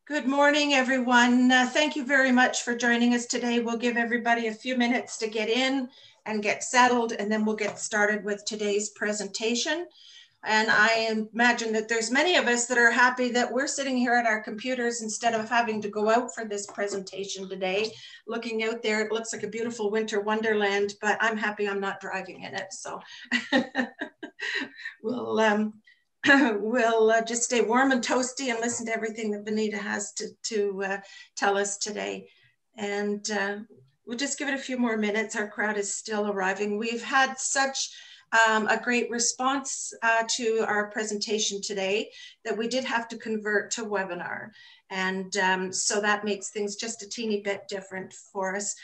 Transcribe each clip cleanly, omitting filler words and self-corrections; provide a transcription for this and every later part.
Good morning, everyone. Thank you very much for joining us today. We'll give everybody a few minutes to get in and get settled, and then we'll get started with today's presentation. And I imagine that there's many of us that are happy that we're sitting here at our computers instead of having to go out for this presentation today. Looking out there, it looks like a beautiful winter wonderland, but I'm happy I'm not driving in it. So we'll just stay warm and toasty and listen to everything that Vineeta has to tell us today. And we'll just give it a few more minutes. Our crowd is still arriving. We've had such a great response to our presentation today that we did have to convert to webinar. And so that makes things just a teeny bit different for us.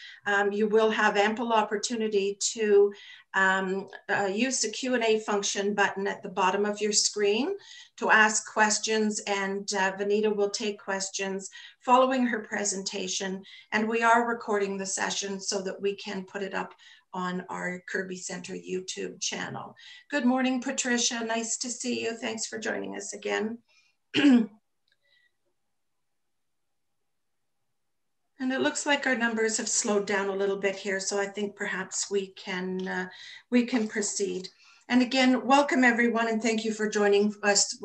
You will have ample opportunity to use the Q&A function button at the bottom of your screen to ask questions, and Vineeta will take questions following her presentation. And we are recording the session so that we can put it up on our Kerby Center YouTube channel. Good morning, Patricia. Nice to see you. Thanks for joining us again. And it looks like our numbers have slowed down a little bit here, so I think perhaps we can proceed. And again, welcome everyone, and thank you for joining us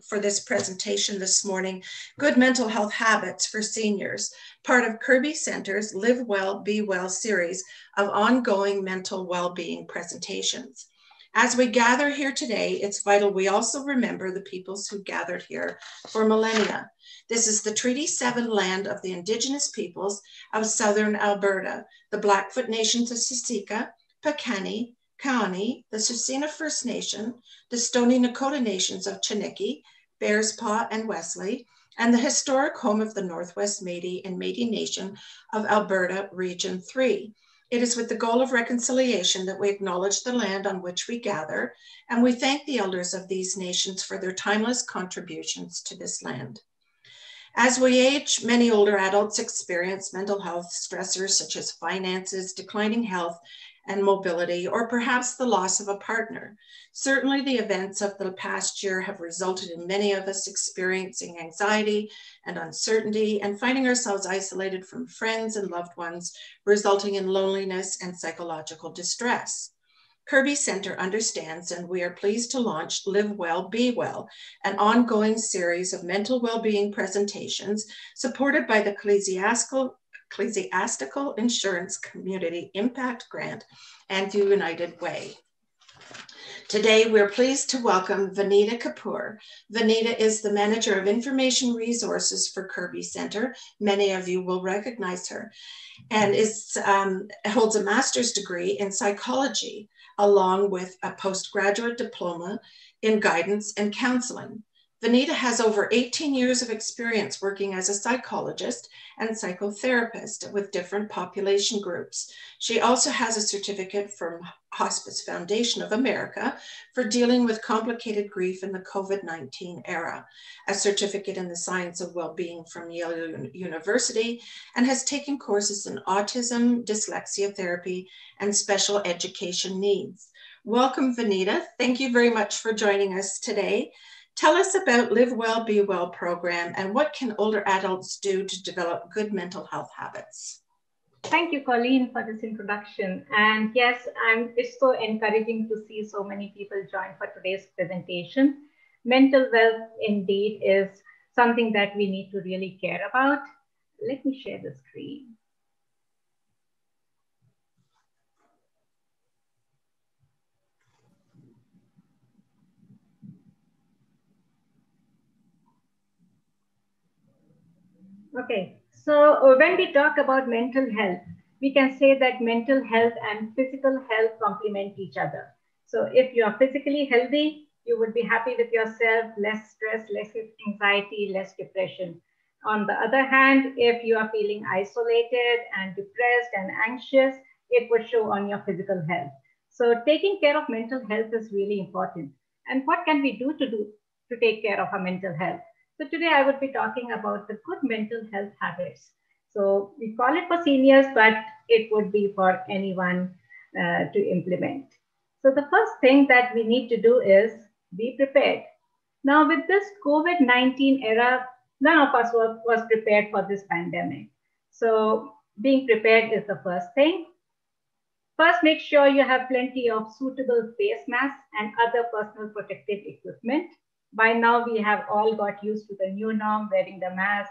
for this presentation this morning. Good Mental Health Habits for Seniors, part of Kerby Center's Live Well, Be Well series of ongoing mental well-being presentations. As we gather here today, it's vital we also remember the peoples who gathered here for millennia. This is the Treaty 7 land of the Indigenous peoples of Southern Alberta, the Blackfoot Nations of Siksika, Piikani, Kainai, the Tsuut'ina First Nation, the Stoney Nakoda Nations of Chiniki, Bearspaw, and Wesley, and the historic home of the Northwest Métis and Métis Nation of Alberta Region 3. It is with the goal of reconciliation that we acknowledge the land on which we gather, and we thank the elders of these nations for their timeless contributions to this land. As we age, many older adults experience mental health stressors such as finances, declining health and mobility, or perhaps the loss of a partner. Certainly the events of the past year have resulted in many of us experiencing anxiety and uncertainty and finding ourselves isolated from friends and loved ones, resulting in loneliness and psychological distress. Kerby Center understands, and we are pleased to launch Live Well, Be Well, an ongoing series of mental well-being presentations supported by the Ecclesiastical Insurance Community Impact Grant and the United Way. Today, we're pleased to welcome Vineeta Kapoor. Vineeta is the Manager of Information Resources for Kerby Center. Many of you will recognize her, and holds a master's degree in psychology, along with a postgraduate diploma in guidance and counseling. Vineeta has over 18 years of experience working as a psychologist and psychotherapist with different population groups. She also has a certificate from Hospice Foundation of America for dealing with complicated grief in the COVID-19 era, a certificate in the science of well-being from Yale University, and has taken courses in autism, dyslexia therapy, and special education needs. Welcome, Vineeta. Thank you very much for joining us today. Tell us about Live Well, Be Well program and what can older adults do to develop good mental health habits? Thank you, Colleen, for this introduction. And yes, it's so encouraging to see so many people join for today's presentation. Mental health indeed is something that we need to really care about. Let me share the screen. Okay, so when we talk about mental health, we can say that mental health and physical health complement each other. So if you are physically healthy, you would be happy with yourself, less stress, less anxiety, less depression. On the other hand, if you are feeling isolated and depressed and anxious, it would show on your physical health. So taking care of mental health is really important. And what can we do to take care of our mental health? So today I would be talking about the good mental health habits. So we call it for seniors, but it would be for anyone to implement. So the first thing that we need to do is be prepared. Now with this COVID-19 era, none of us was prepared for this pandemic. So being prepared is the first thing. First, make sure you have plenty of suitable face masks and other personal protective equipment. By now, we have all got used to the new norm, wearing the mask,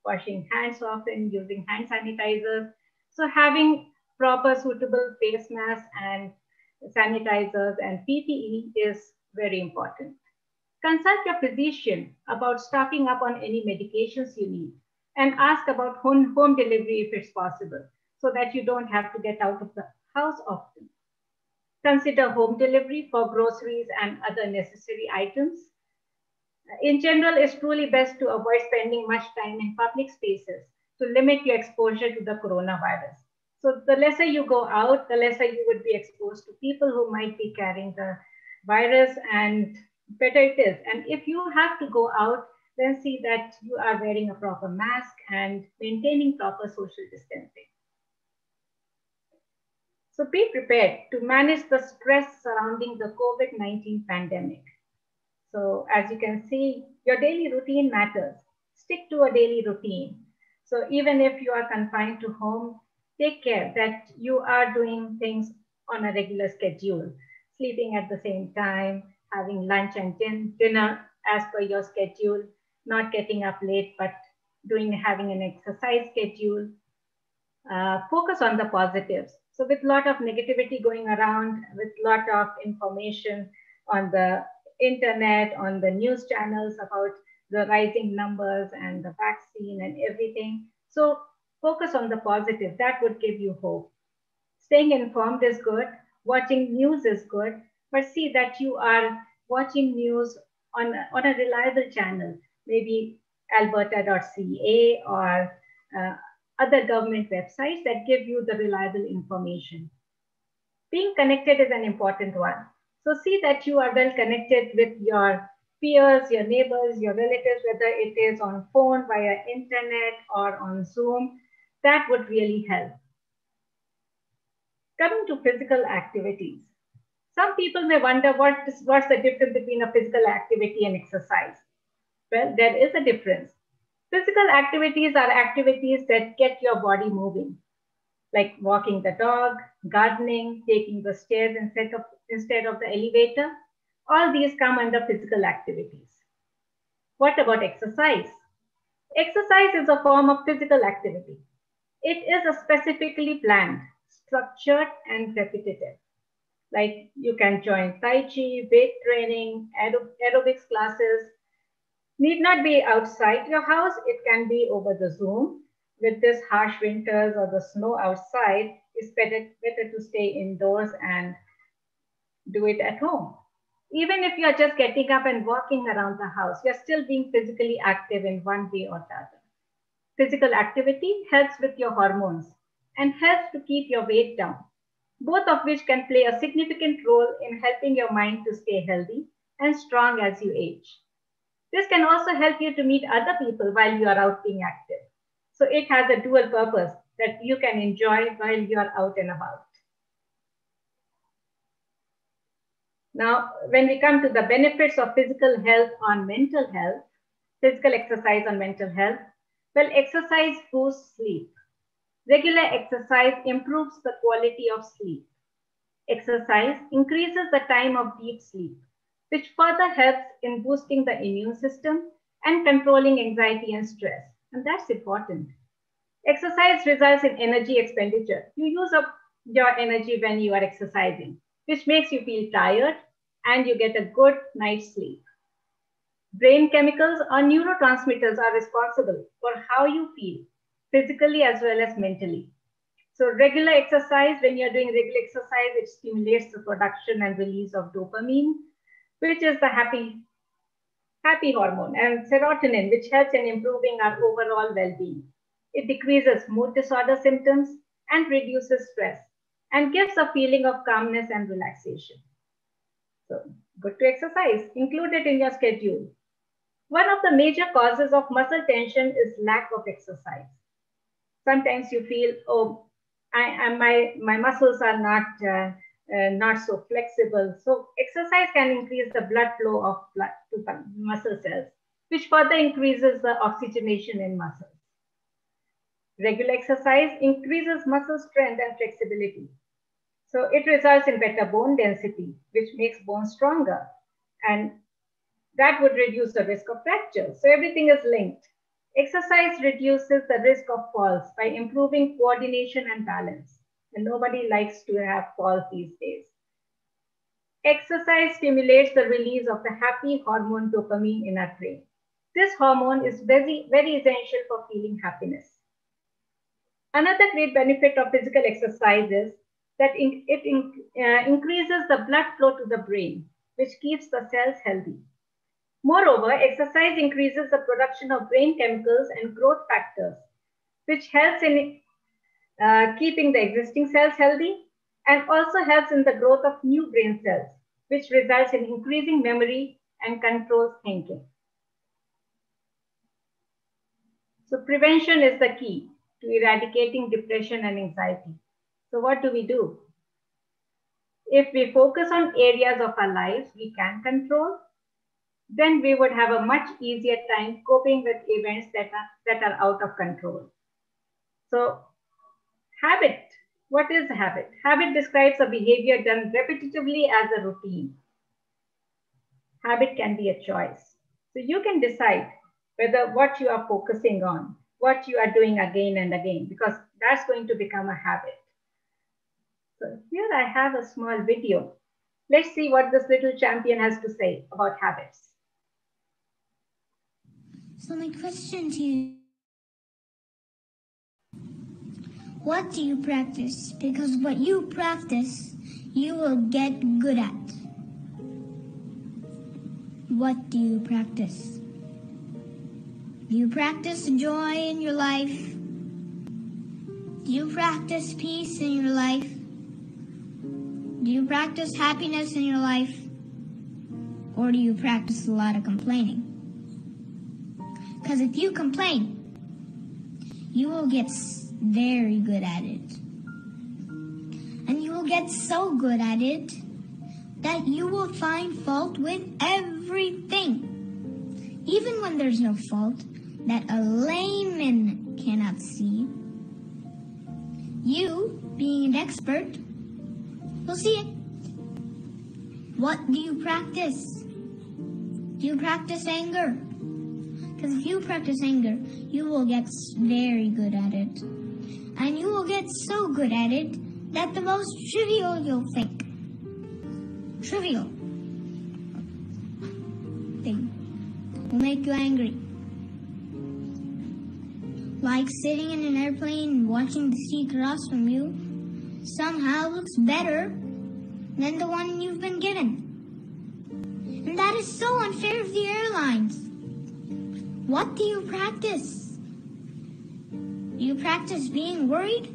washing hands often, using hand sanitizers. So having proper suitable face masks and sanitizers and PPE is very important. Consult your physician about stocking up on any medications you need and ask about home delivery if it's possible so that you don't have to get out of the house often. Consider home delivery for groceries and other necessary items. In general, it's truly best to avoid spending much time in public spaces to limit your exposure to the coronavirus. So the lesser you go out, the lesser you would be exposed to people who might be carrying the virus, and better it is. And if you have to go out, then see that you are wearing a proper mask and maintaining proper social distancing. So be prepared to manage the stress surrounding the COVID-19 pandemic. So as you can see, your daily routine matters. Stick to a daily routine. So even if you are confined to home, take care that you are doing things on a regular schedule, sleeping at the same time, having lunch and dinner as per your schedule, not getting up late, but having an exercise schedule. Focus on the positives. So with a lot of negativity going around, with a lot of information on the internet, on the news channels about the rising numbers and the vaccine and everything. So focus on the positive. That would give you hope. Staying informed is good. Watching news is good. But see that you are watching news on a reliable channel, maybe alberta.ca or other government websites that give you the reliable information. Being connected is an important one. So see that you are well connected with your peers, your neighbors, your relatives, whether it is on phone, via internet, or on Zoom. That would really help. Coming to physical activities. Some people may wonder what's the difference between a physical activity and exercise. Well, there is a difference. Physical activities are activities that get your body moving, like walking the dog, gardening, taking the stairs instead of the elevator. All these come under physical activities. What about exercise? Exercise is a form of physical activity. It is specifically planned, structured, and repetitive. Like you can join Tai Chi, weight training, aerobics classes. Need not be outside your house. It can be over the Zoom. With this harsh winters or the snow outside, it's better to stay indoors and do it at home. Even if you're just getting up and walking around the house, you're still being physically active in one way or the other. Physical activity helps with your hormones and helps to keep your weight down, both of which can play a significant role in helping your mind to stay healthy and strong as you age. This can also help you to meet other people while you are out being active. So it has a dual purpose that you can enjoy while you are out and about. Now, when we come to the benefits of physical health on mental health, physical exercise on mental health, well, exercise boosts sleep. Regular exercise improves the quality of sleep. Exercise increases the time of deep sleep, which further helps in boosting the immune system and controlling anxiety and stress. And that's important. Exercise results in energy expenditure. You use up your energy when you are exercising, which makes you feel tired and you get a good night's sleep. Brain chemicals or neurotransmitters are responsible for how you feel, physically as well as mentally. So regular exercise, when you're doing regular exercise, it stimulates the production and release of dopamine, which is the happy hormone, and serotonin, which helps in improving our overall well-being. It decreases mood disorder symptoms and reduces stress and gives a feeling of calmness and relaxation. So good to exercise, include it in your schedule. One of the major causes of muscle tension is lack of exercise. Sometimes you feel, oh, my muscles are not so flexible. So exercise can increase the blood flow of blood to muscle cells, which further increases the oxygenation in muscles. Regular exercise increases muscle strength and flexibility. So it results in better bone density, which makes bones stronger. And that would reduce the risk of fracture. So everything is linked. Exercise reduces the risk of falls by improving coordination and balance. And nobody likes to have falls these days. Exercise stimulates the release of the happy hormone dopamine in our brain. This hormone is very, very essential for feeling happiness. Another great benefit of physical exercise is that it increases the blood flow to the brain, which keeps the cells healthy. Moreover, exercise increases the production of brain chemicals and growth factors, which helps in keeping the existing cells healthy and also helps in the growth of new brain cells, which results in increasing memory and controls thinking. So prevention is the key to eradicating depression and anxiety. So what do? If we focus on areas of our lives we can control, then we would have a much easier time coping with events that are out of control. So habit. What is a habit? Habit describes a behavior done repetitively as a routine. Habit can be a choice. So you can decide whether what you are focusing on, what you are doing again and again, because that's going to become a habit. So here I have a small video. Let's see what this little champion has to say about habits. So my question to you, what do you practice? Because what you practice, you will get good at. What do you practice? Do you practice joy in your life? Do you practice peace in your life? Do you practice happiness in your life? Or do you practice a lot of complaining? Because if you complain, you will get very good at it. And you will get so good at it that you will find fault with everything. Even when there's no fault that a layman cannot see, you, being an expert, will see it. What do you practice? Do you practice anger? Because if you practice anger, you will get very good at it. And you will get so good at it that the most trivial you'll think. Trivial thing will make you angry. Like sitting in an airplane and watching the sea across from you somehow looks better than the one you've been given. And that is so unfair of the airlines. What do you practice? Do you practice being worried?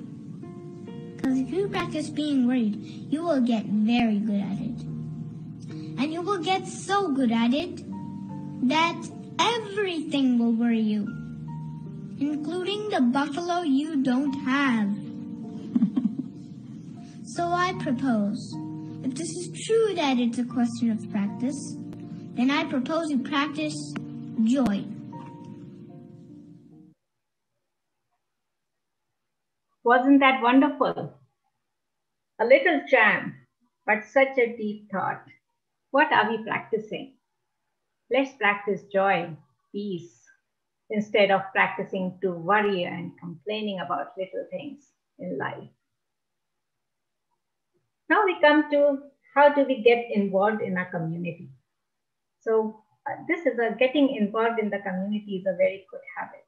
Because if you practice being worried, you will get very good at it. And you will get so good at it that everything will worry you, including the buffalo you don't have. So I propose, if this is true that it's a question of practice, then I propose you practice joy. Wasn't that wonderful? A little jam, but such a deep thought. What are we practicing? Let's practice joy, peace, instead of practicing to worry and complaining about little things in life. Now we come to how do we get involved in our community? So getting involved in the community is a very good habit.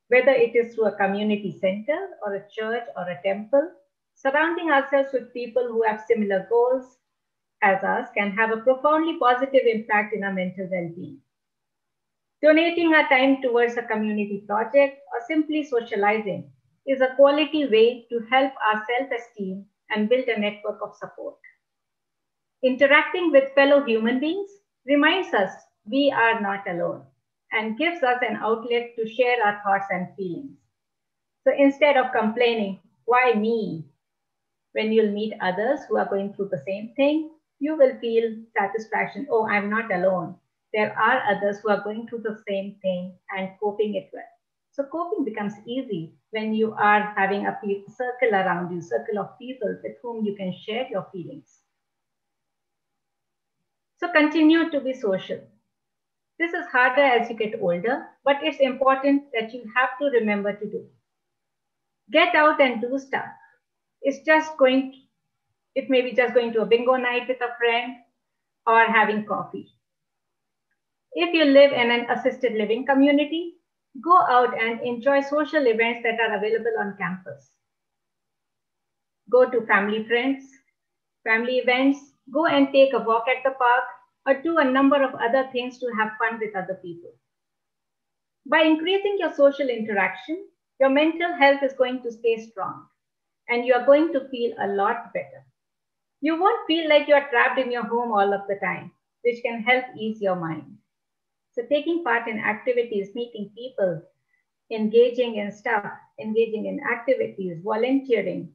Whether it is through a community center or a church or a temple, surrounding ourselves with people who have similar goals as us can have a profoundly positive impact in our mental well-being. Donating our time towards a community project or simply socializing is a quality way to help our self-esteem and build a network of support. Interacting with fellow human beings reminds us we are not alone and gives us an outlet to share our thoughts and feelings. So instead of complaining, why me? When you'll meet others who are going through the same thing, you will feel satisfaction. Oh, I'm not alone. there are others who are going through the same thing and coping it well. So coping becomes easy when you are having a circle around you, circle of people with whom you can share your feelings. So continue to be social. This is harder as you get older, but it's important that you have to remember to do. Get out and do stuff. It may be just going to a bingo night with a friend or having coffee. If you live in an assisted living community, go out and enjoy social events that are available on campus. Go to family events, go and take a walk at the park, or do a number of other things to have fun with other people. By increasing your social interaction, your mental health is going to stay strong and you are going to feel a lot better. You won't feel like you are trapped in your home all of the time, which can help ease your mind. So taking part in activities, meeting people, engaging in stuff, engaging in activities, volunteering,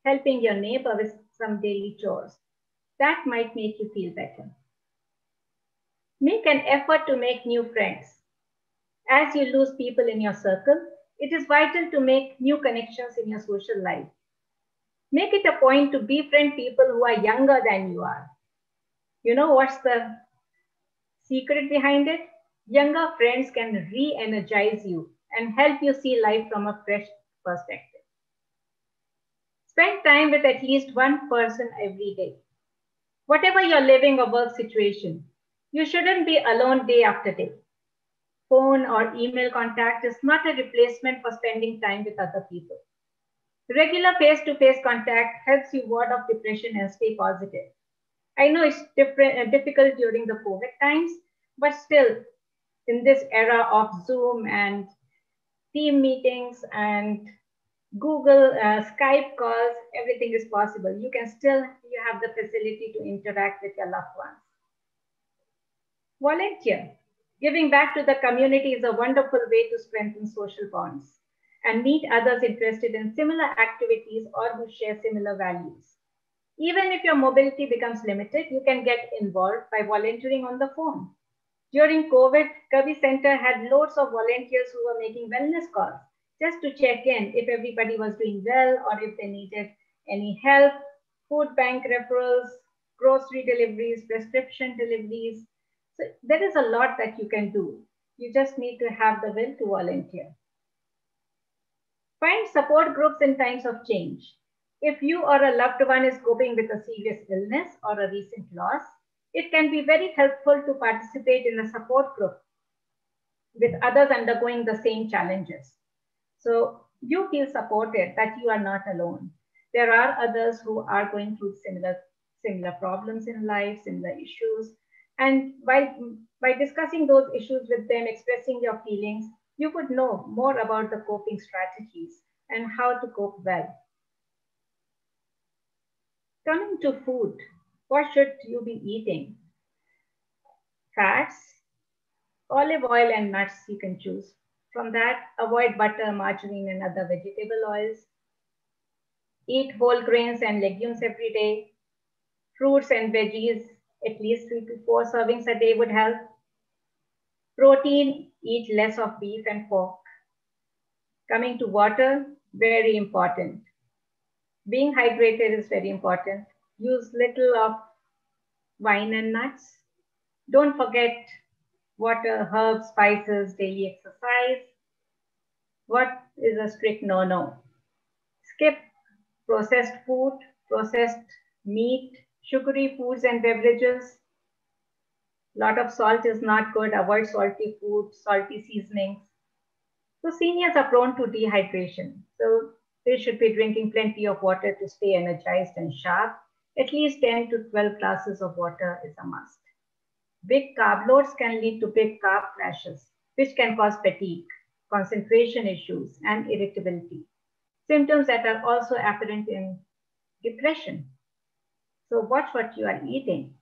helping your neighbor with some daily chores, that might make you feel better. Make an effort to make new friends. As you lose people in your circle, it is vital to make new connections in your social life. Make it a point to befriend people who are younger than you are. You know what's the secret behind it? Younger friends can re-energize you and help you see life from a fresh perspective. Spend time with at least one person every day. Whatever your living or work situation, you shouldn't be alone day after day. Phone or email contact is not a replacement for spending time with other people. Regular face-to-face contact helps you ward off depression and stay positive. I know it's difficult during the COVID times, but still, in this era of Zoom and team meetings and Google, Skype calls, everything is possible. You have the facility to interact with your loved ones. Volunteer. Giving back to the community is a wonderful way to strengthen social bonds and meet others interested in similar activities or who share similar values. Even if your mobility becomes limited, you can get involved by volunteering on the phone. During COVID, Kerby Center had loads of volunteers who were making wellness calls just to check in if everybody was doing well or if they needed any help, food bank referrals, grocery deliveries, prescription deliveries. So there is a lot that you can do. You just need to have the will to volunteer. Find support groups in times of change. If you or a loved one is coping with a serious illness or a recent loss, it can be very helpful to participate in a support group with others undergoing the same challenges. So you feel supported that you are not alone. There are others who are going through similar problems in life, similar issues. And by discussing those issues with them, expressing your feelings, you would know more about the coping strategies and how to cope well. Coming to food, what should you be eating? Fats, olive oil and nuts you can choose. From that, avoid butter, margarine and other vegetable oils. Eat whole grains and legumes every day. Fruits and veggies, at least 3 to 4 servings a day would help. Protein, eat less of beef and pork. Coming to water, very important. Being hydrated is very important. Use little of wine and nuts. Don't forget water, herbs, spices, daily exercise. What is a strict no-no? Skip processed food, processed meat, sugary foods and beverages. Lot of salt is not good. Avoid salty food, salty seasonings. So seniors are prone to dehydration. So they should be drinking plenty of water to stay energized and sharp. At least 10 to 12 glasses of water is a must. Big carb loads can lead to big carb crashes, which can cause fatigue, concentration issues, and irritability. Symptoms that are also apparent in depression. So watch what you are eating.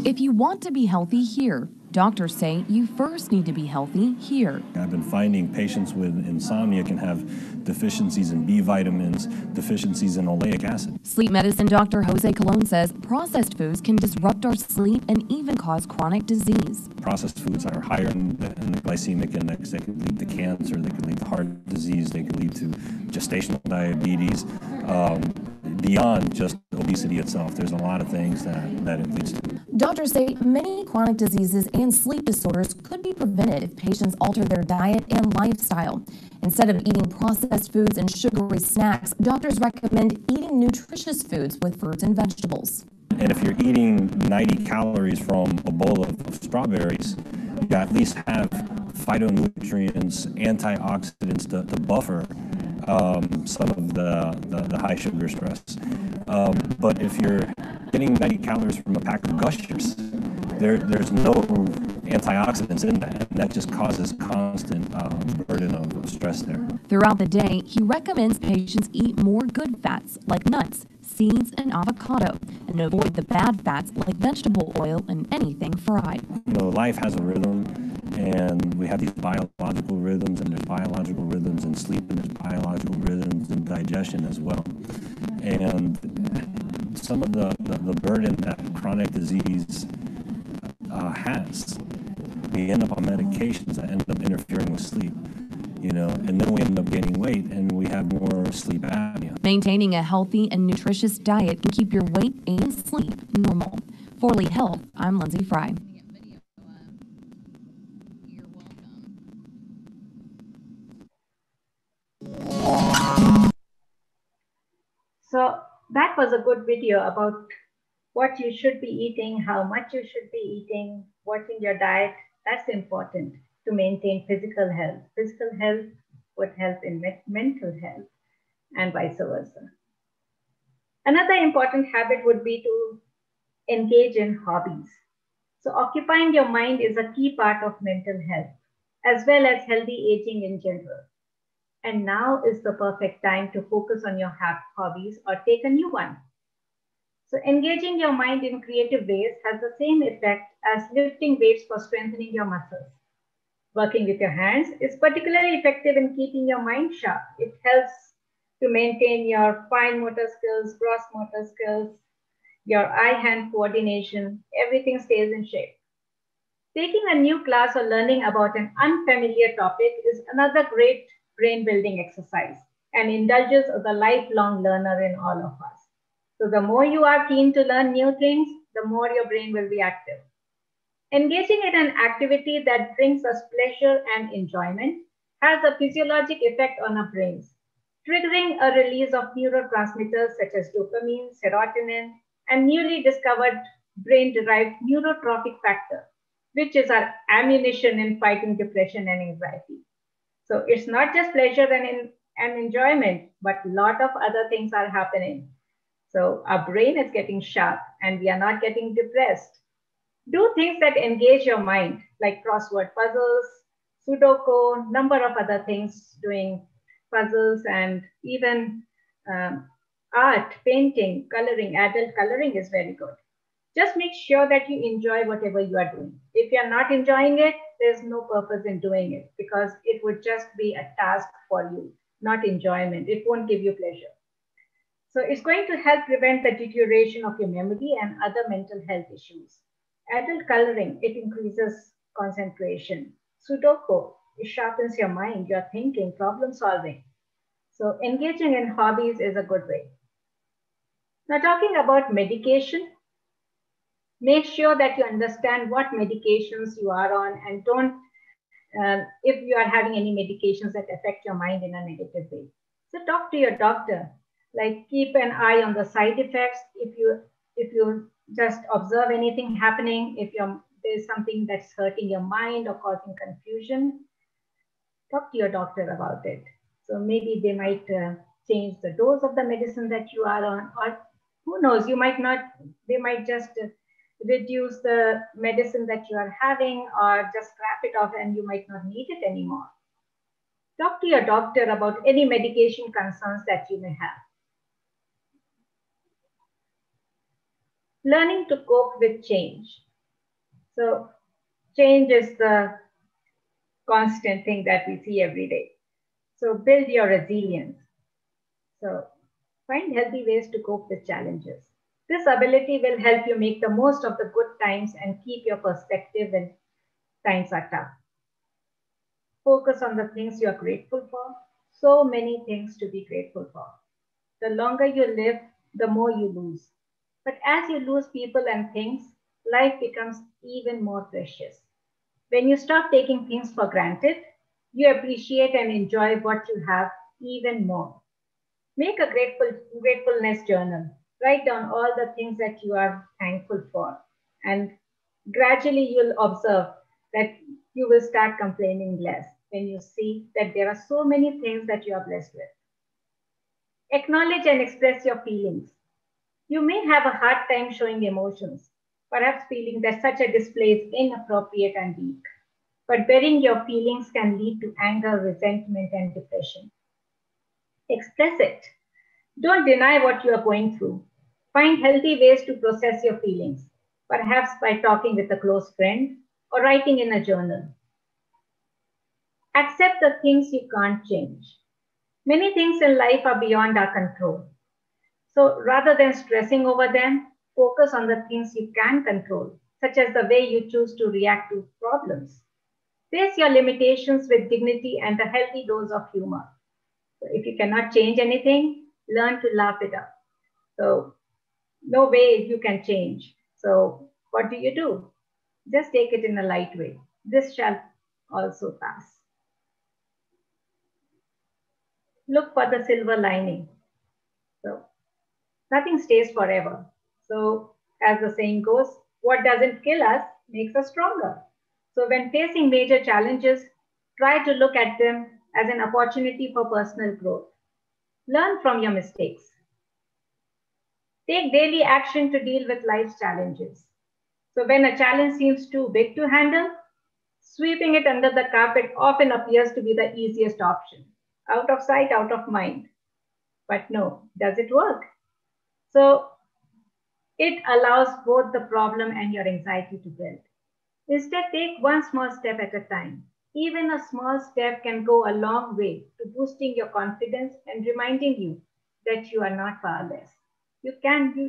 If you want to be healthy here, Doctors say you first need to be healthy here. I've been finding patients with insomnia can have deficiencies in B vitamins, deficiencies in oleic acid. Sleep medicine Dr. Jose Colon says processed foods can disrupt our sleep and even cause chronic disease. Processed foods are higher in the glycemic index. They could lead to cancer, they could lead to heart disease, they could lead to gestational diabetes. Beyond just obesity itself, there's a lot of things that it leads to. Doctors say many chronic diseases and sleep disorders could be prevented if patients alter their diet and lifestyle. Instead of eating processed foods and sugary snacks, doctors recommend eating nutritious foods with fruits and vegetables. And if you're eating 90 calories from a bowl of strawberries, you at least have phytonutrients, antioxidants to buffer some of the high sugar stress. But if you're getting 90 calories from a pack of Gushers, there's no antioxidants in that, and that just causes constant burden of stress there. Throughout the day, he recommends patients eat more good fats like nuts, seeds, and avocado, and avoid the bad fats like vegetable oil and anything fried. You know, life has a rhythm, and we have these biological rhythms, and there's biological rhythms in sleep, and there's biological rhythms in digestion as well. And some of the burden that chronic disease has, we end up on medications that end up interfering with sleep, you know, and then we end up gaining weight and we have more sleep apnea. Maintaining a healthy and nutritious diet can keep your weight and sleep normal. For Lee Health, I'm Lindsay Fry. So that was a good video about what you should be eating, how much you should be eating, watching your diet. That's important to maintain physical health. Physical health would help in mental health and vice versa. Another important habit would be to engage in hobbies. So occupying your mind is a key part of mental health, as well as healthy aging in general. And now is the perfect time to focus on your hobbies or take a new one. So engaging your mind in creative ways has the same effect as lifting weights for strengthening your muscles. Working with your hands is particularly effective in keeping your mind sharp. It helps to maintain your fine motor skills, gross motor skills, your eye-hand coordination. Everything stays in shape. Taking a new class or learning about an unfamiliar topic is another great brain building exercise and indulges the lifelong learner in all of us. So the more you are keen to learn new things, the more your brain will be active. Engaging in an activity that brings us pleasure and enjoyment has a physiologic effect on our brains, triggering a release of neurotransmitters such as dopamine, serotonin, and newly discovered brain-derived neurotrophic factor, which is our ammunition in fighting depression and anxiety. So it's not just pleasure and enjoyment, but a lot of other things are happening. So our brain is getting sharp and we are not getting depressed. Do things that engage your mind, like crossword puzzles, Sudoku, number of other things, doing puzzles, and even art, painting, coloring. Adult coloring is very good. Just make sure that you enjoy whatever you are doing. If you're not enjoying it, there's no purpose in doing it because it would just be a task for you, not enjoyment. It won't give you pleasure. So it's going to help prevent the deterioration of your memory and other mental health issues. Adult coloring, it increases concentration. Sudoku, it sharpens your mind, your thinking, problem solving. So engaging in hobbies is a good way. Now talking about medication, make sure that you understand what medications you are on and don't, if you are having any medications that affect your mind in a negative way. So talk to your doctor, like keep an eye on the side effects. If you just observe anything happening, if there's something that's hurting your mind or causing confusion, talk to your doctor about it. So maybe they might change the dose of the medicine that you are on, or who knows, they might just reduce the medicine that you are having or just scrap it off and you might not need it anymore. Talk to your doctor about any medication concerns that you may have. Learning to cope with change. So change is the constant thing that we see every day. So build your resilience. So find healthy ways to cope with challenges. This ability will help you make the most of the good times and keep your perspective when times are tough. Focus on the things you are grateful for. So many things to be grateful for. The longer you live, the more you lose. But as you lose people and things, life becomes even more precious. When you stop taking things for granted, you appreciate and enjoy what you have even more. Make a gratefulness journal. Write down all the things that you are thankful for. And gradually you'll observe that you will start complaining less when you see that there are so many things that you are blessed with. Acknowledge and express your feelings. You may have a hard time showing emotions, perhaps feeling that such a display is inappropriate and weak. But burying your feelings can lead to anger, resentment, and depression. Express it. Don't deny what you are going through. Find healthy ways to process your feelings, perhaps by talking with a close friend or writing in a journal. Accept the things you can't change. Many things in life are beyond our control. So rather than stressing over them, focus on the things you can control, such as the way you choose to react to problems. Face your limitations with dignity and a healthy dose of humor. So if you cannot change anything, learn to laugh it up. So no way you can change. So what do? Just take it in a light way. This shall also pass. Look for the silver lining. So nothing stays forever. So as the saying goes, what doesn't kill us makes us stronger. So when facing major challenges, try to look at them as an opportunity for personal growth. Learn from your mistakes. Take daily action to deal with life's challenges. So when a challenge seems too big to handle, sweeping it under the carpet often appears to be the easiest option. Out of sight, out of mind. But no, does it work? So it allows both the problem and your anxiety to build. Instead, take one small step at a time. Even a small step can go a long way to boosting your confidence and reminding you that you are not powerless. You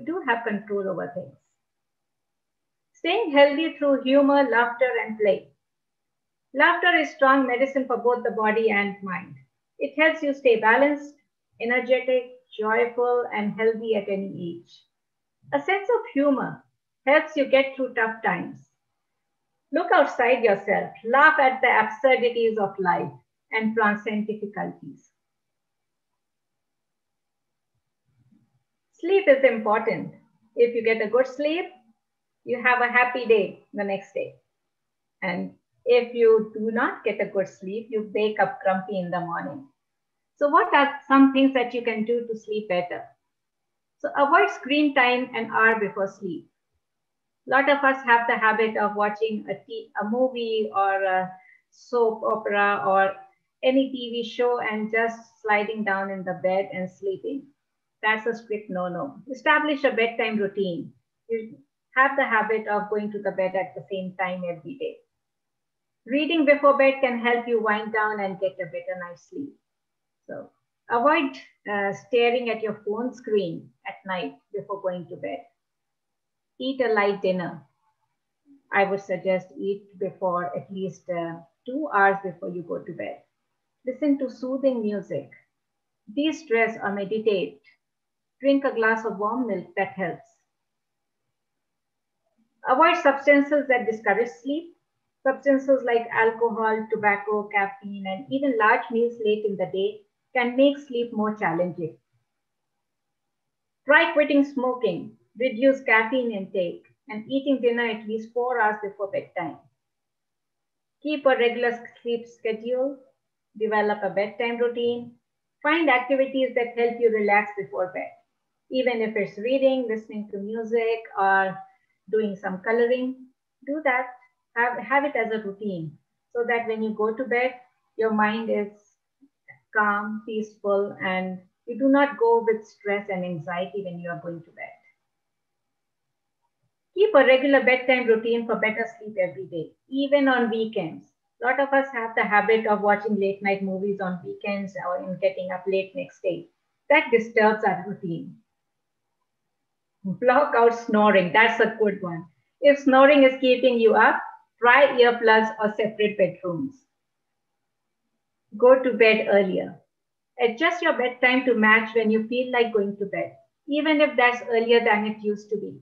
do have control over things. Staying healthy through humor, laughter, and play. Laughter is strong medicine for both the body and mind. It helps you stay balanced, energetic, joyful, and healthy at any age. A sense of humor helps you get through tough times. Look outside yourself, laugh at the absurdities of life, and transcend difficulties. Sleep is important. If you get a good sleep, you have a happy day the next day. And if you do not get a good sleep, you wake up grumpy in the morning. So what are some things that you can do to sleep better? So avoid screen time an hour before sleep. A lot of us have the habit of watching a movie or a soap opera or any TV show and just sliding down in the bed and sleeping. That's a strict no-no. Establish a bedtime routine. You have the habit of going to the bed at the same time every day. Reading before bed can help you wind down and get a better night's sleep. So avoid staring at your phone screen at night before going to bed. Eat a light dinner. I would suggest eat before at least 2 hours before you go to bed. Listen to soothing music. De-stress or meditate. Drink a glass of warm milk, that helps. Avoid substances that discourage sleep. Substances like alcohol, tobacco, caffeine, and even large meals late in the day can make sleep more challenging. Try quitting smoking, reduce caffeine intake, and eating dinner at least 4 hours before bedtime. Keep a regular sleep schedule, develop a bedtime routine, find activities that help you relax before bed. Even if it's reading, listening to music, or doing some coloring, do that. Have it as a routine so that when you go to bed, your mind is calm, peaceful, and you do not go with stress and anxiety when you are going to bed. Keep a regular bedtime routine for better sleep every day, even on weekends. A lot of us have the habit of watching late night movies on weekends or in getting up late next day. That disturbs our routine. Block out snoring. That's a good one. If snoring is keeping you up, try earplugs or separate bedrooms. Go to bed earlier. Adjust your bedtime to match when you feel like going to bed, even if that's earlier than it used to be.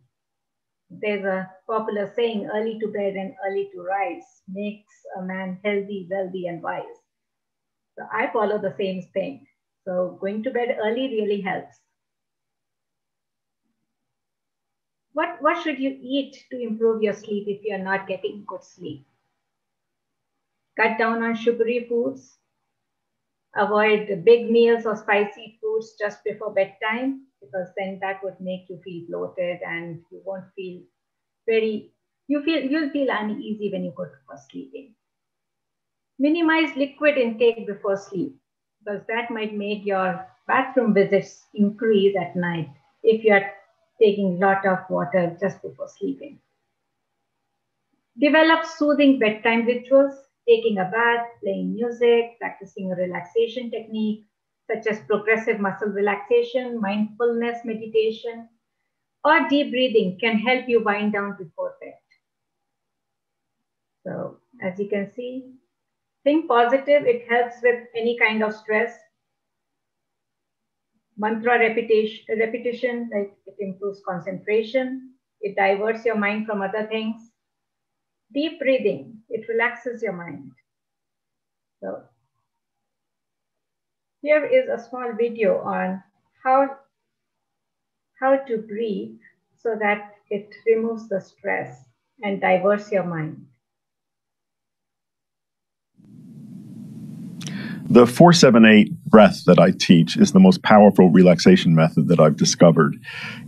There's a popular saying, early to bed and early to rise makes a man healthy, wealthy, and wise. So I follow the same thing. So going to bed early really helps. What should you eat to improve your sleep if you're not getting good sleep? Cut down on sugary foods. Avoid big meals or spicy foods just before bedtime, because then that would make you feel bloated and you won't feel you'll feel uneasy when you go for sleeping. Minimize liquid intake before sleep, because that might make your bathroom visits increase at night if you are taking a lot of water just before sleeping. Develop soothing bedtime rituals, taking a bath, playing music, practicing a relaxation technique, such as progressive muscle relaxation, mindfulness meditation, or deep breathing can help you wind down before bed. So as you can see, think positive. It helps with any kind of stress. Mantra repetition, like it improves concentration. It diverts your mind from other things. Deep breathing, it relaxes your mind. So here is a small video on how to breathe so that it removes the stress and diverts your mind. The 4-7-8 breath that I teach is the most powerful relaxation method that I've discovered.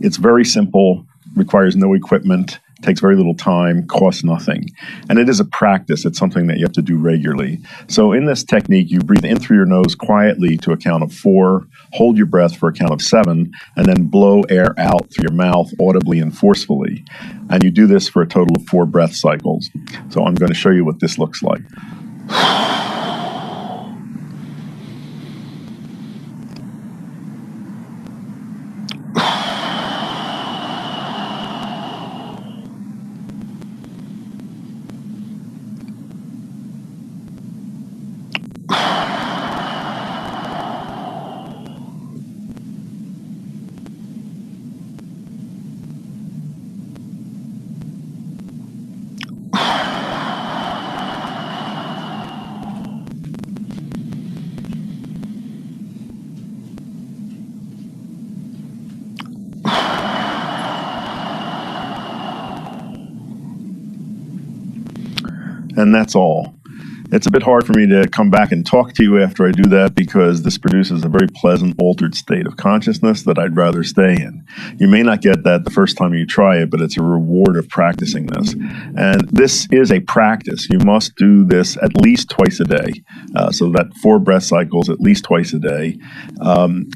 It's very simple, requires no equipment, takes very little time, costs nothing. And it is a practice. It's something that you have to do regularly. So in this technique, you breathe in through your nose quietly to a count of 4, hold your breath for a count of 7, and then blow air out through your mouth audibly and forcefully. And you do this for a total of 4 breath cycles. So I'm going to show you what this looks like. And that's all. It's a bit hard for me to come back and talk to you after I do that because this produces a very pleasant altered state of consciousness that I'd rather stay in. You may not get that the first time you try it, but it's a reward of practicing this. And this is a practice. You must do this at least twice a day. So that 4 breath cycles at least twice a day.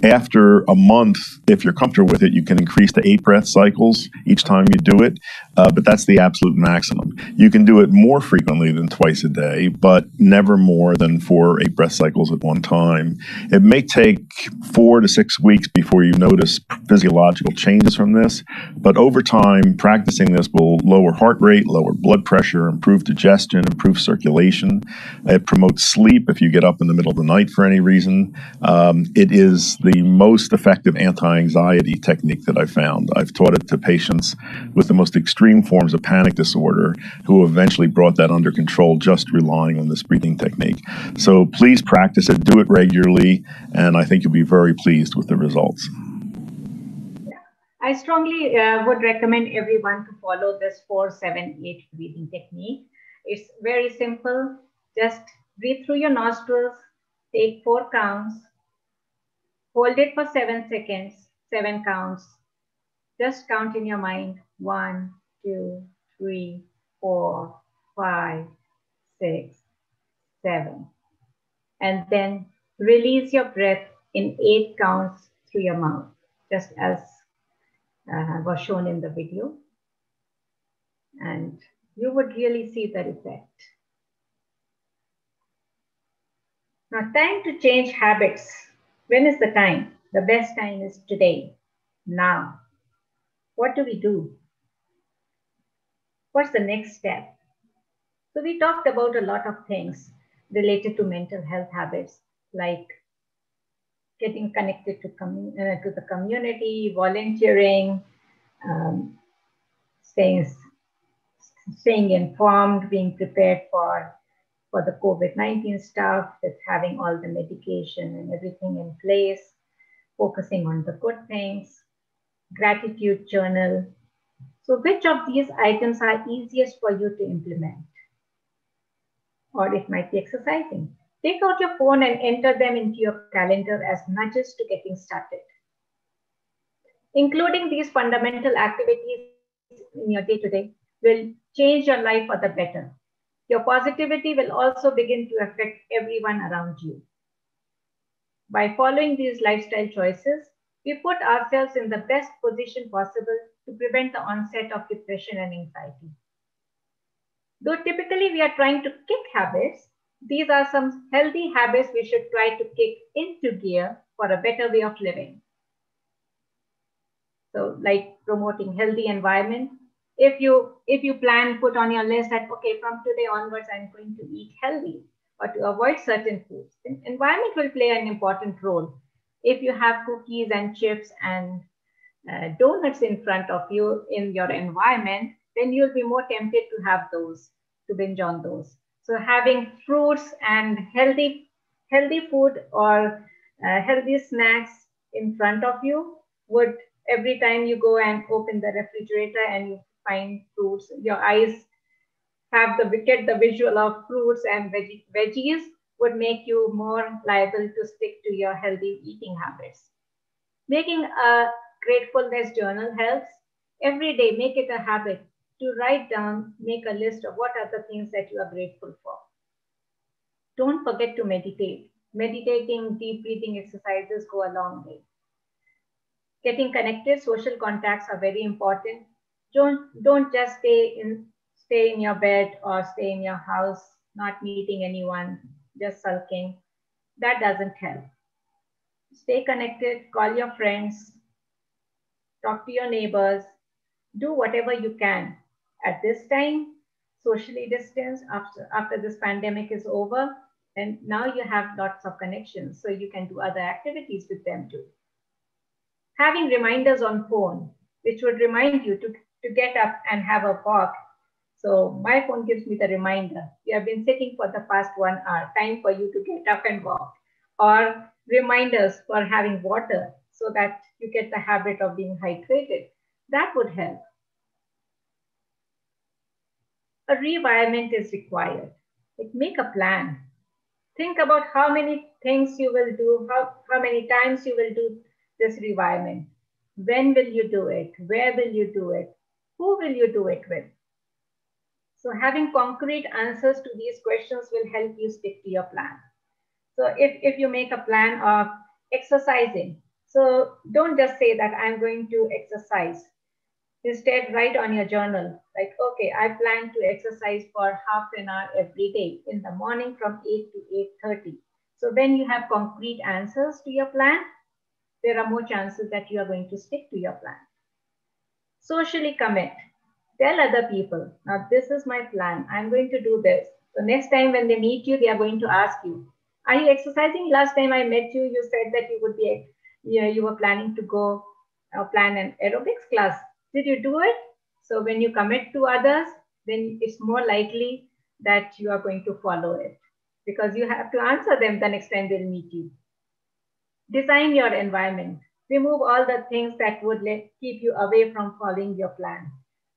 After a month, if you're comfortable with it, you can increase to 8 breath cycles each time you do it. But that's the absolute maximum. You can do it more frequently than twice a day, but never more than 4 8 breath cycles at one time. It may take 4 to 6 weeks before you notice physiological changes from this, but over time, practicing this will lower heart rate, lower blood pressure, improve digestion, improve circulation. It promotes sleep if you get up in the middle of the night for any reason. It is the most effective anti-anxiety technique that I've found. I've taught it to patients with the most extreme forms of panic disorder who eventually brought that under control just relying on this breathing technique. So please practice it, do it regularly, and I think you'll be very pleased with the results. I strongly would recommend everyone to follow this 4-7-8 breathing technique. It's very simple. Just breathe through your nostrils, take 4 counts, hold it for 7 seconds, 7 counts. Just count in your mind, 1, 2, 3, 4, 5, 6, 7. And then release your breath in 8 counts through your mouth, just as was shown in the video. and you would really see the effect. Now, time to change habits. When is the time? The best time is today, now. What do we do? What's the next step? So we talked about a lot of things related to mental health habits, like getting connected to the community, volunteering, um, staying informed, being prepared for the COVID-19 stuff, with having all the medication and everything in place, focusing on the good things, gratitude journal. So which of these items are easiest for you to implement? Or it might be exercising. Take out your phone and enter them into your calendar as nudges to getting started. Including these fundamental activities in your day-to-day will change your life for the better. Your positivity will also begin to affect everyone around you. By following these lifestyle choices, we put ourselves in the best position possible to prevent the onset of depression and anxiety. Though typically we are trying to kick habits, these are some healthy habits we should try to kick into gear for a better way of living. So like promoting healthy environment. If you plan, put on your list that, okay, from today onwards, I'm going to eat healthy or to avoid certain foods. Environment will play an important role. If you have cookies and chips and donuts in front of you in your environment, then you'll be more tempted to have those, to binge on those. So having fruits and healthy food or healthy snacks in front of you would, every time you go and open the refrigerator and you find fruits, your eyes get the visual of fruits and veggies would make you more liable to stick to your healthy eating habits. Making a gratefulness journal helps. Every day, make it a habit to write down, make a list of what are the things that you are grateful for. Don't forget to meditate. Meditating, deep breathing exercises go a long way. Getting connected, social contacts are very important. Don't just stay in your bed or stay in your house, not meeting anyone, just sulking. That doesn't help. Stay connected, call your friends, talk to your neighbors, do whatever you can. At this time, socially distanced, after this pandemic is over, and now you have lots of connections, so you can do other activities with them too. Having reminders on phone, which would remind you to get up and have a walk. So my phone gives me the reminder, you have been sitting for the past 1 hour, time for you to get up and walk. Or reminders for having water so that you get the habit of being hydrated. That would help. A revirement is required. Like, make a plan. Think about how many things you will do, how many times you will do this revirement. When will you do it? Where will you do it? Who will you do it with? So having concrete answers to these questions will help you stick to your plan. So if you make a plan of exercising, so don't just say that I'm going to exercise. Instead, write on your journal, like, okay, I plan to exercise for half an hour every day in the morning from 8 to 8:30. So when you have concrete answers to your plan, there are more chances that you are going to stick to your plan. Socially commit. Tell other people, now this is my plan. I'm going to do this. So next time when they meet you, they are going to ask you, are you exercising? Last time I met you, you said that you would be, you were planning to go plan an aerobics class. Did you do it? So when you commit to others, then it's more likely that you are going to follow it, because you have to answer them the next time they'll meet you. Design your environment. Remove all the things that would keep you away from following your plan.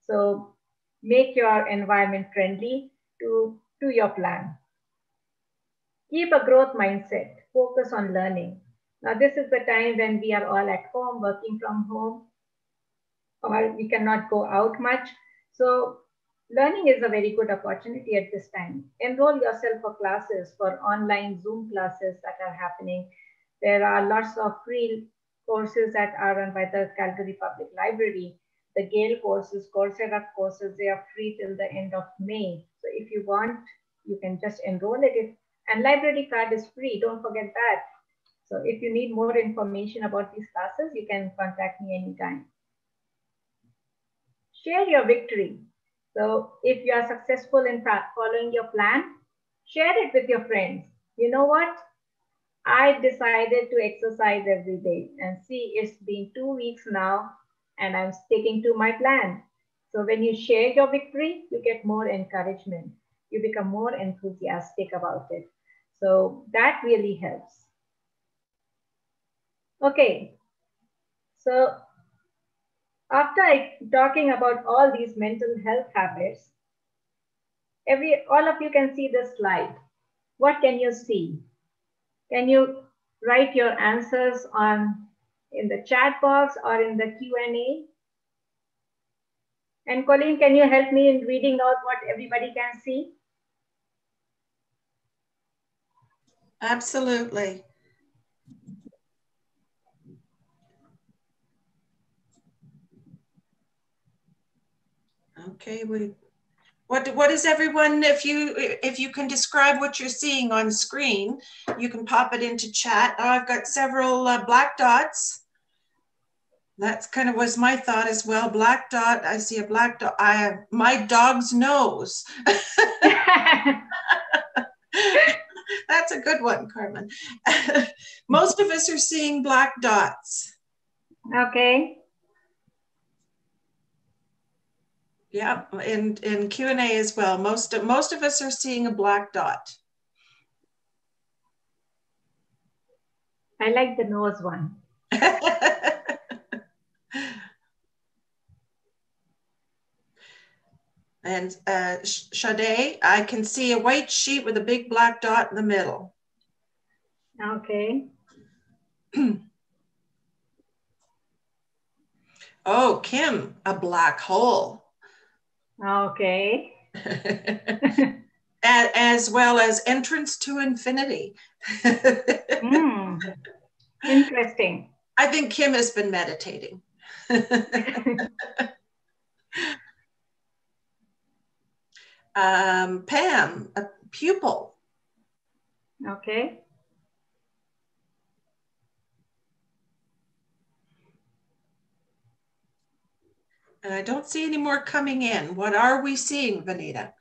So make your environment friendly to your plan. Keep a growth mindset. Focus on learning. Now, this is the time when we are all at home, working from home, or we cannot go out much. So learning is a very good opportunity at this time. Enroll yourself for classes, for online Zoom classes that are happening. There are lots of free courses that are run by the Calgary Public Library. the Gale courses, Coursera courses, they are free till the end of May. So if you want, you can just enroll it. And library card is free, don't forget that. So if you need more information about these classes, you can contact me anytime. Share your victory. So if you are successful in following your plan, share it with your friends. You know what? I decided to exercise every day, and see, it's been 2 weeks now and I'm sticking to my plan. So when you share your victory, you get more encouragement. You become more enthusiastic about it. So that really helps. Okay. So after talking about all these mental health habits, all of you can see this slide. What can you see? Can you write your answers in the chat box or in the Q&A? And Colleen, can you help me in reading out what everybody can see? Absolutely. Okay, what is everyone, if you can describe what you're seeing on screen, you can pop it into chat. Oh, I've got several black dots. That's kind of was my thought as well. Black dot, I see a black dot. I have my dog's nose. That's a good one, Carmen. Most of us are seeing black dots. Okay. Yeah, in Q&A as well. Most of us are seeing a black dot. I like the nose one. And Sade, I can see a white sheet with a big black dot in the middle. Okay. Oh, Kim, a black hole. Okay. As well as entrance to infinity. Interesting. I think Kim has been meditating. Pam, a pupil. Okay. And I don't see any more coming in. What are we seeing, Vineeta?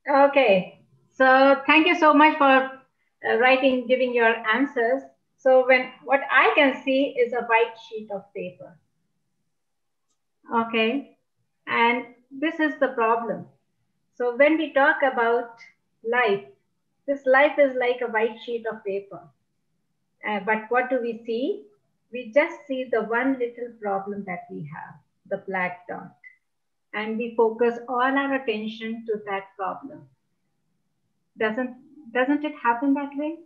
Okay. So thank you so much for giving your answers. So what I can see is a white sheet of paper. Okay. And this is the problem. So when we talk about life, this life is like a white sheet of paper. But what do we see? We just see the one little problem that we have, the black dot. And we focus all our attention to that problem. Doesn't it happen that way?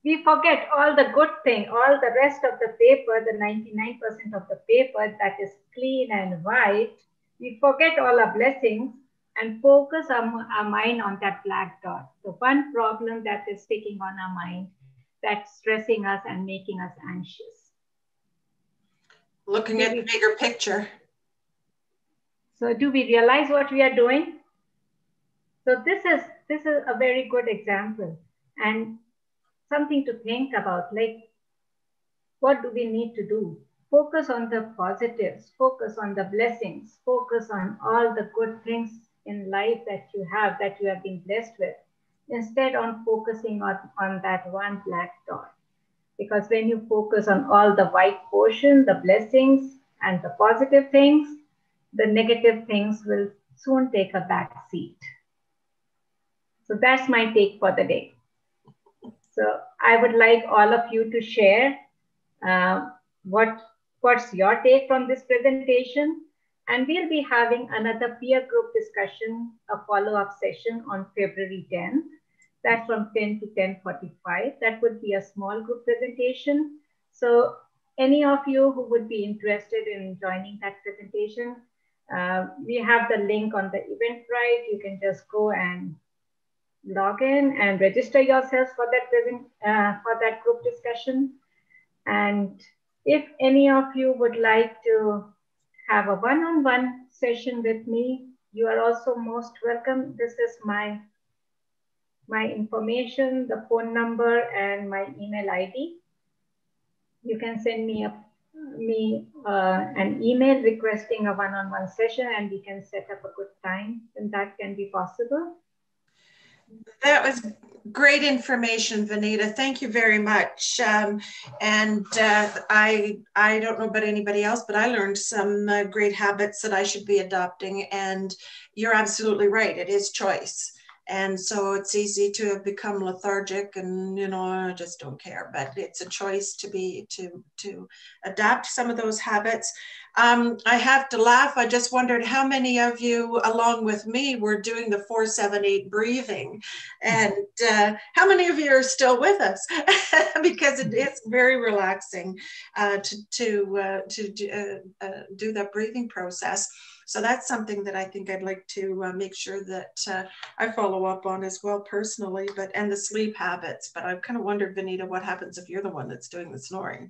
We forget all the good thing, all the rest of the paper, the 99% of the paper that is clean and white. We forget all our blessings and focus our mind on that black dot, the one problem that is sticking on our mind, that's stressing us and making us anxious. Looking at the bigger picture. So do we realize what we are doing? So this is a very good example and something to think about, like, what do we need to do? Focus on the positives, focus on the blessings, focus on all the good things in life that you have been blessed with, instead on focusing on that one black dot. Because when you focus on all the white portion, the blessings and the positive things, the negative things will soon take a back seat. So that's my take for the day. So I would like all of you to share what's your take from this presentation. And we'll be having another peer group discussion, a follow-up session on February 10th. That's from 10 to 10:45. That would be a small group presentation. So any of you who would be interested in joining that presentation, we have the link on the Eventbrite. You can just go and log in and register yourselves for that group discussion. And if any of you would like to have a one-on-one session with me, you are also most welcome. This is my information, the phone number, and my email ID. You can send me an email requesting a one-on-one session, and we can set up a good time, and that can be possible. That was great information, Vineeta. Thank you very much. I don't know about anybody else, but I learned some great habits that I should be adopting. And you're absolutely right. It is choice. And so it's easy to have become lethargic and, you know, I just don't care, but it's a choice to adapt some of those habits. I have to laugh. I just wondered how many of you, along with me, were doing the 4-7-8 breathing, and how many of you are still with us? Because it is very relaxing to do that breathing process. So that's something that I think I'd like to make sure that I follow up on as well personally, and the sleep habits. But I've kind of wondered, Vineeta, what happens if you're the one that's doing the snoring?